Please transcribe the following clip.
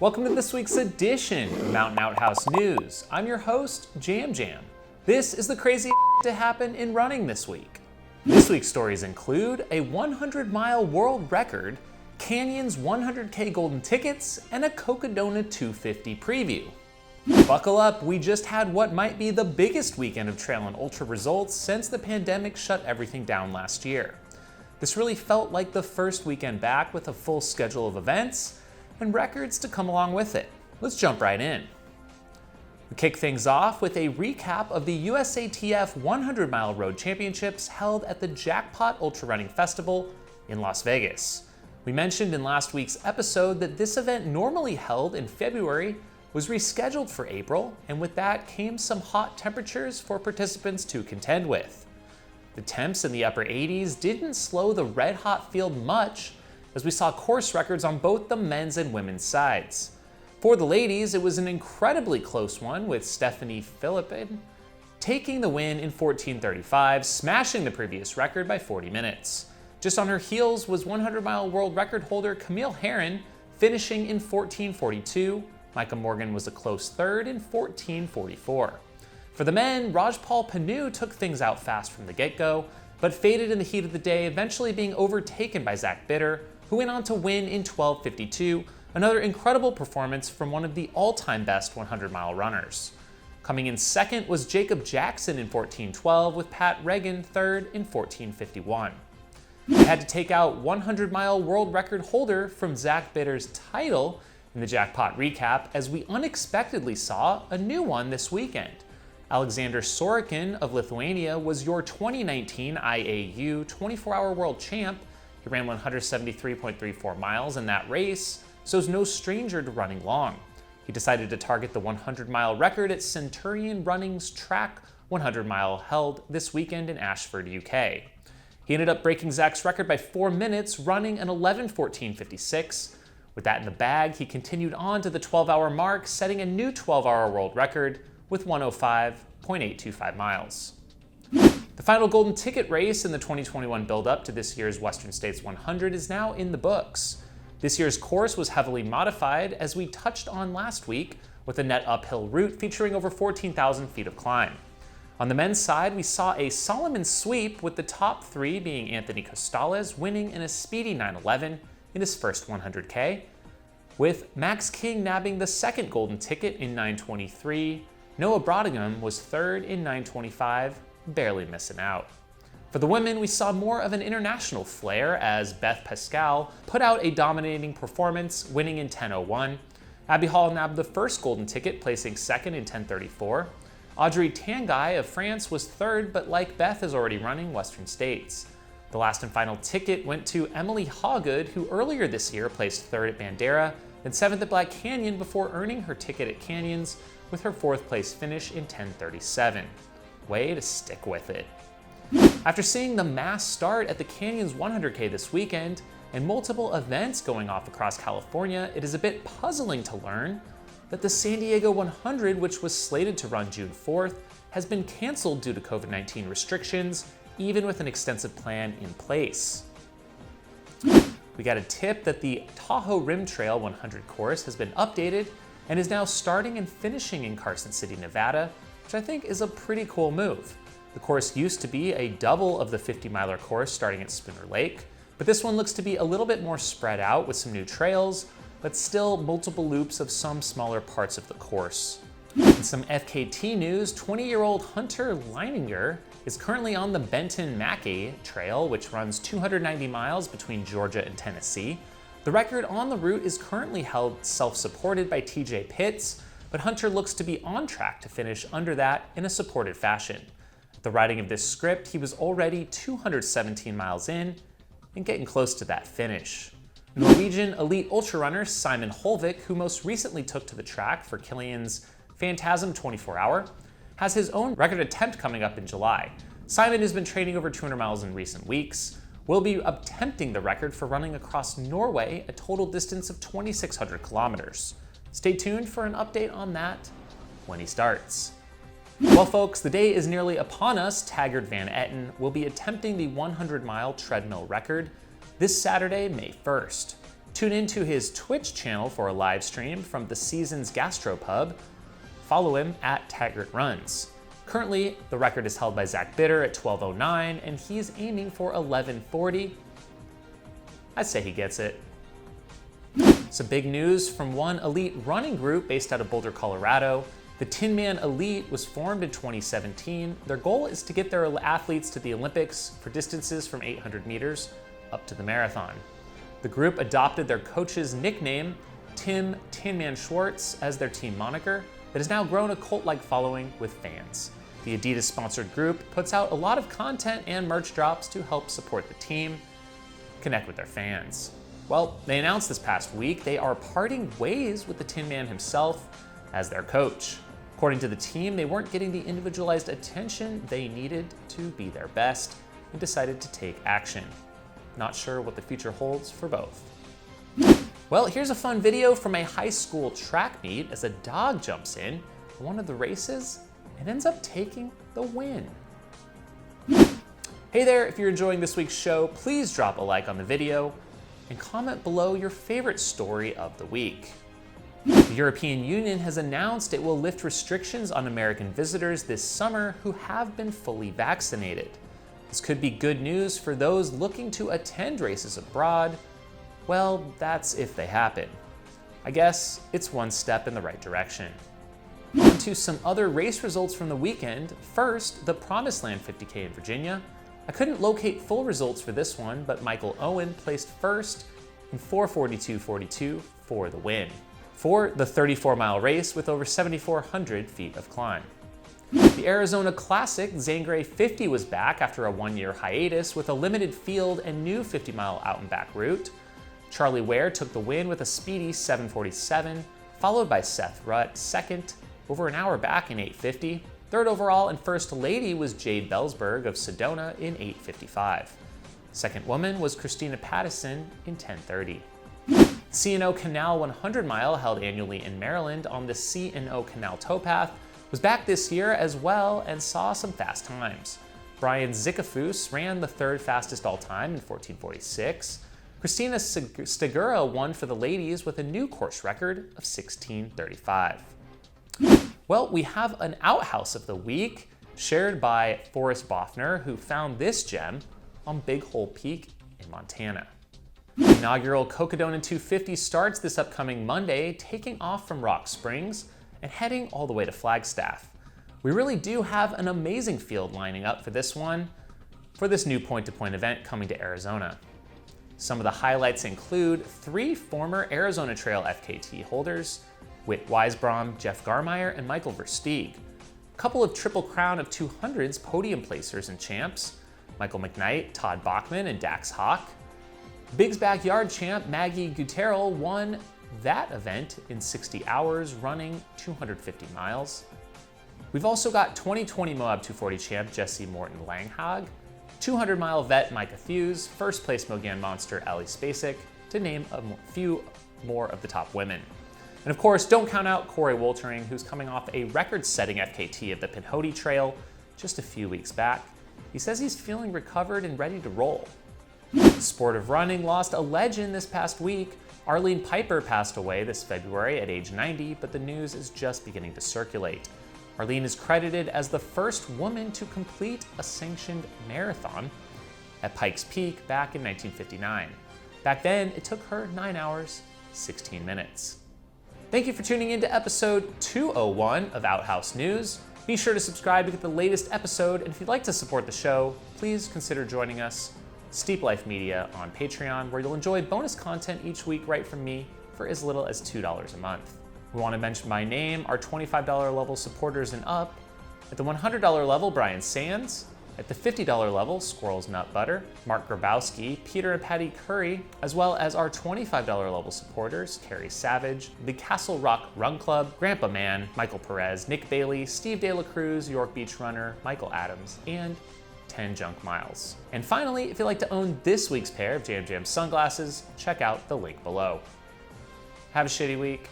Welcome to this week's edition of Mountain Outhouse News. I'm your host, Jam. This is the crazy to happen in running this week. This week's stories include a 100-mile world record, Canyon's 100K golden tickets, and a Cocodona 250 preview. Buckle up, we just had what might be the biggest weekend of trail and ultra results since the pandemic shut everything down last year. This really felt like the first weekend back with a full schedule of events and records to come along with it. Let's jump right in. We kick things off with a recap of the USATF 100-mile road championships held at the Jackpot Ultrarunning Festival in Las Vegas. We mentioned in last week's episode that this event, normally held in February, was rescheduled for April, and with that came some hot temperatures for participants to contend with. The temps in the upper 80s didn't slow the red-hot field much, as we saw course records on both the men's and women's sides. For the ladies, it was an incredibly close one, with Stephanie Philippin taking the win in 14:35, smashing the previous record by 40 minutes. Just on her heels was 100-mile world record holder Camille Herron, finishing in 14:42. Micah Morgan was a close third in 14:44. For the men, Rajpal Panu took things out fast from the get-go, but faded in the heat of the day, eventually being overtaken by Zach Bitter, who went on to win in 12:52, another incredible performance from one of the all-time best 100-mile runners. Coming in second was Jacob Jackson in 14:12, with Pat Regan third in 14:51. We had to take out 100-mile world record holder from Zach Bitter's title in the Jackpot recap, as we unexpectedly saw a new one this weekend. Alexander Sorokin of Lithuania was your 2019 IAU 24-hour world champ. He ran 173.34 miles in that race, so is no stranger to running long. He decided to target the 100-mile record at Centurion Running's track 100-mile held this weekend in Ashford, UK. He ended up breaking Zach's record by 4 minutes, running an 11:14:56. With that in the bag, he continued on to the 12-hour mark, setting a new 12-hour world record with 105.825 miles. The final golden ticket race in the 2021 build-up to this year's Western States 100 is now in the books. This year's course was heavily modified, as we touched on last week, with a net uphill route featuring over 14,000 feet of climb. On the men's side, we saw a Solomon sweep, with the top three being Anthony Costales winning in a speedy 9:11 in his first 100K, with Max King nabbing the second golden ticket in 9:23. Noah Brodigham was third in 9:25, barely missing out. For the women, we saw more of an international flair, as Beth Pascal put out a dominating performance, winning in 10:01. Abby Hall nabbed the first golden ticket, placing second in 10:34. Audrey Tanguy of France was third, but like Beth is already running Western States. The last and final ticket went to Emily Hawgood, who earlier this year placed third at Bandera and seventh at Black Canyon before earning her ticket at Canyons with her fourth place finish in 10:37. Way to stick with it. After seeing the mass start at the Canyons 100K this weekend and multiple events going off across California, it is a bit puzzling to learn that the San Diego 100, which was slated to run June 4th, has been canceled due to COVID-19 restrictions, even with an extensive plan in place. We got a tip that the Tahoe Rim Trail 100 course has been updated and is now starting and finishing in Carson City, Nevada, which I think is a pretty cool move. The course used to be a double of the 50-miler course starting at Spooner Lake, but this one looks to be a little bit more spread out with some new trails, but still multiple loops of some smaller parts of the course. In some FKT news, 20-year-old Hunter Leininger is currently on the Benton-Mackey Trail, which runs 290 miles between Georgia and Tennessee. The record on the route is currently held self-supported by TJ Pitts, but Hunter looks to be on track to finish under that in a supported fashion. At the writing of this script, he was already 217 miles in and getting close to that finish. Norwegian elite ultrarunner Simon Holvik, who most recently took to the track for Kilian's Phantasm 24-hour, has his own record attempt coming up in July. Simon has been training over 200 miles in recent weeks, will be attempting the record for running across Norway, a total distance of 2,600 kilometers. Stay tuned for an update on that when he starts. Well folks, the day is nearly upon us. Taggart Van Etten will be attempting the 100-mile treadmill record this Saturday, May 1st. Tune into his Twitch channel for a live stream from the season's gastropub. Follow him at Taggart Runs. Currently, the record is held by Zach Bitter at 12:09, and he's aiming for 11:40. I'd say he gets it. Some big news from one elite running group based out of Boulder, Colorado. The Tinman Elite was formed in 2017. Their goal is to get their athletes to the Olympics for distances from 800 meters up to the marathon. The group adopted their coach's nickname, Tinman Schwartz, as their team moniker that has now grown a cult-like following with fans. The Adidas-sponsored group puts out a lot of content and merch drops to help support the team, connect with their fans. Well, they announced this past week they are parting ways with the Tinman himself as their coach. According to the team, they weren't getting the individualized attention they needed to be their best and decided to take action. Not sure what the future holds for both. Well, here's a fun video from a high school track meet as a dog jumps in one of the races and ends up taking the win. Hey there, if you're enjoying this week's show, please drop a like on the video and comment below your favorite story of the week. The European Union has announced it will lift restrictions on American visitors this summer who have been fully vaccinated. This could be good news for those looking to attend races abroad. Well, that's if they happen. I guess it's one step in the right direction. On to some other race results from the weekend. First, the Promised Land 50K in Virginia. I couldn't locate full results for this one, but Michael Owen placed first in 4:42.42 for the win. For the 34-mile race with over 7,400 feet of climb. The Arizona Classic Zangray 50 was back after a one-year hiatus with a limited field and new 50-mile out and back route. Charlie Ware took the win with a speedy 7:47, followed by Seth Rutt second, over an hour back in 8:50. Third overall and first lady was Jade Bellsberg of Sedona in 8:55. Second woman was Christina Pattison in 10:30. C&O Canal 100 Mile, held annually in Maryland on the C&O Canal towpath, was back this year as well and saw some fast times. Brian Zickafoose ran the third fastest all time in 14:46. Christina Stigura won for the ladies with a new course record of 16:35. Well, we have an Outhouse of the week shared by Forrest Boffner, who found this gem on Big Hole Peak in Montana. The inaugural Cocodona 250 starts this upcoming Monday, taking off from Rock Springs and heading all the way to Flagstaff. We really do have an amazing field lining up for this one, for this new point-to-point event coming to Arizona. Some of the highlights include 3 former Arizona Trail FKT holders, Whit Weisbrom, Jeff Garmeyer, and Michael Versteeg. A couple of Triple Crown of 200s podium placers and champs, Michael McKnight, Todd Bachman, and Dax Hawk. Big's Backyard champ Maggie Guterrell won that event in 60 hours, running 250 miles. We've also got 2020 Moab 240 champ Jesse Morton Langhag, 200-mile vet Micah Thews, first place Mogan monster Ali Spacek, to name a few more of the top women. And of course, don't count out Corey Woltering, who's coming off a record-setting FKT of the Pinhoti Trail just a few weeks back. He says he's feeling recovered and ready to roll. The sport of running lost a legend this past week. Arlene Piper passed away this February at age 90, but the news is just beginning to circulate. Arlene is credited as the first woman to complete a sanctioned marathon at Pikes Peak back in 1959. Back then, it took her 9 hours, 16 minutes. Thank you for tuning in to episode 201 of Outhouse News. Be sure to subscribe to get the latest episode, and if you'd like to support the show, please consider joining us, Steep Life Media, on Patreon, where you'll enjoy bonus content each week right from me for as little as $2 a month. We want to mention by name our $25 level supporters and up. At the $100 level, Brian Sands. At the $50 level, Squirrels Nut Butter, Mark Grabowski, Peter and Patty Curry, as well as our $25 level supporters, Carrie Savage, the Castle Rock Run Club, Grandpa Man, Michael Perez, Nick Bailey, Steve De La Cruz, York Beach Runner, Michael Adams, and 10 Junk Miles. And finally, if you'd like to own this week's pair of Jam Jam sunglasses, check out the link below. Have a shitty week.